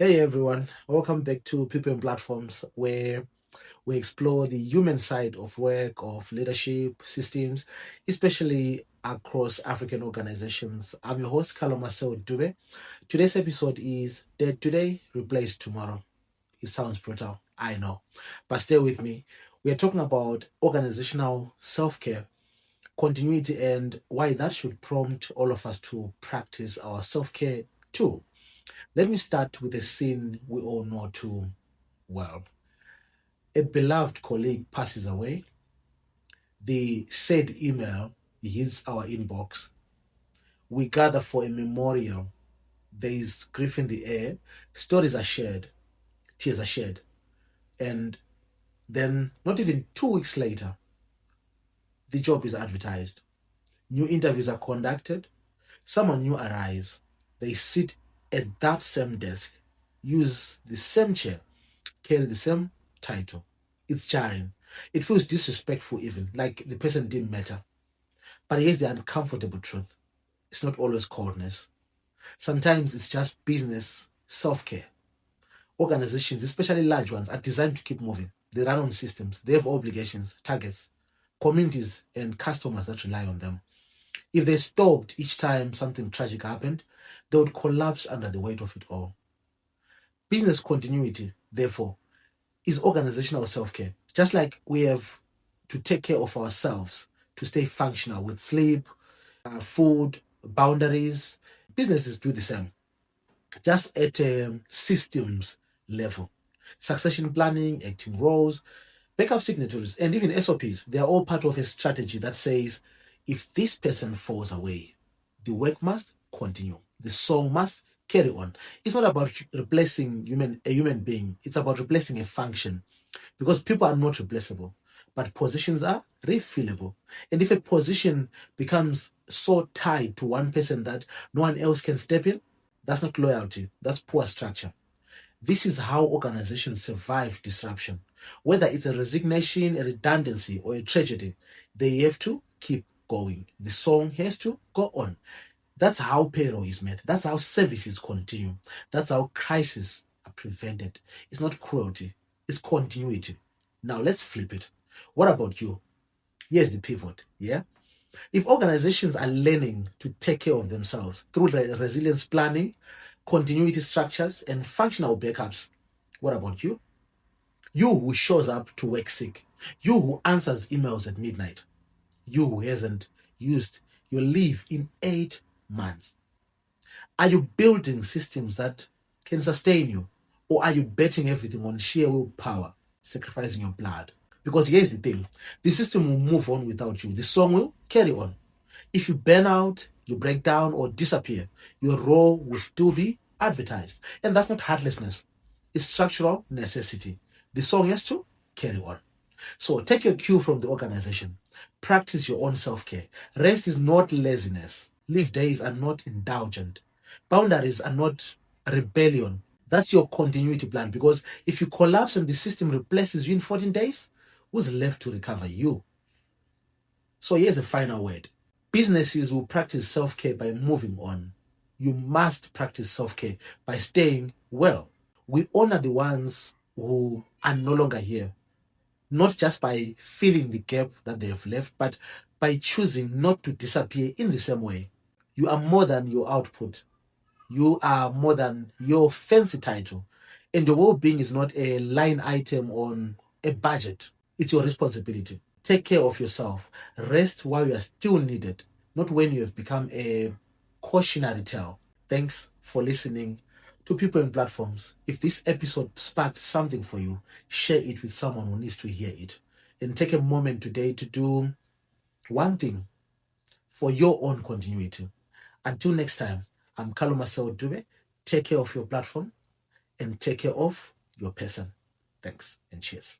Hey everyone, welcome back to People and Platforms, where we explore the human side of work, of leadership systems, especially across African organizations. I'm your host, Carlo-Marcel Dube. Today's episode is Dead Today, Replaced Tomorrow. It sounds brutal, I know, but stay with me. We are talking about organizational self-care, continuity, and why that should prompt all of us to practice our self-care too. Let me start with a scene we all know too well. A beloved colleague passes away. The said email hits our inbox. We gather for a memorial. There is grief in the air. Stories are shared. Tears are shed. And then, not even 2 weeks later, the job is advertised. New interviews are conducted. Someone new arrives. They sit at that same desk, use the same chair, carry the same title. It's jarring. It feels disrespectful, even like the person didn't matter. But here's the uncomfortable truth: it's not always coldness. Sometimes it's just business self care. Organizations, especially large ones, are designed to keep moving. They run on systems, they have obligations, targets, communities, and customers that rely on them. If they stopped each time something tragic happened, they would collapse under the weight of it all. Business continuity, therefore, is organizational self care. Just like we have to take care of ourselves to stay functional with sleep, food, boundaries, businesses do the same, just at a systems level. Succession planning, acting roles, backup signatories, and even SOPs, they are all part of a strategy that says if this person falls away, the work must continue. The song must carry on. It's not about replacing a human being, it's about replacing a function, because people are not replaceable, but positions are refillable. And if a position becomes so tied to one person that no one else can step in, that's not loyalty, that's poor structure. This is how organizations survive disruption. Whether it's a resignation, a redundancy, or a tragedy, they have to keep going. The song has to go on. That's how payroll is made. That's how services continue. That's how crises are prevented. It's not cruelty, it's continuity. Now let's flip it. What about you? Here's the pivot. Yeah. If organizations are learning to take care of themselves through resilience planning, continuity structures, and functional backups, what about you? You who shows up to work sick, you who answers emails at midnight, you who hasn't used your leave in 8 months. Are you building systems that can sustain you? Or are you betting everything on sheer willpower, sacrificing your blood? Because here's the thing: the system will move on without you, the song will carry on. If you burn out, you break down, or disappear, your role will still be advertised. And that's not heartlessness, it's structural necessity. The song has to carry on. So take your cue from the organization. Practice your own self care. Rest is not laziness. Leave days are not indulgent. Boundaries are not rebellion. That's your continuity plan. Because if you collapse and the system replaces you in 14 days, who's left to recover you? So here's a final word: businesses will practice self care by moving on. You must practice self care by staying well. We honor the ones who are no longer here, not just by filling the gap that they have left, but by choosing not to disappear in the same way. You are more than your output. You are more than your fancy title. And your well being is not a line item on a budget, it's your responsibility. Take care of yourself. Rest while you are still needed, not when you have become a cautionary tale. Thanks for listening to People and Platforms. If this episode sparked something for you, share it with someone who needs to hear it. And take a moment today to do one thing for your own continuity. Until next time, I'm Carlo-Marcel Dube. Take care of your platform and take care of your person. Thanks and cheers.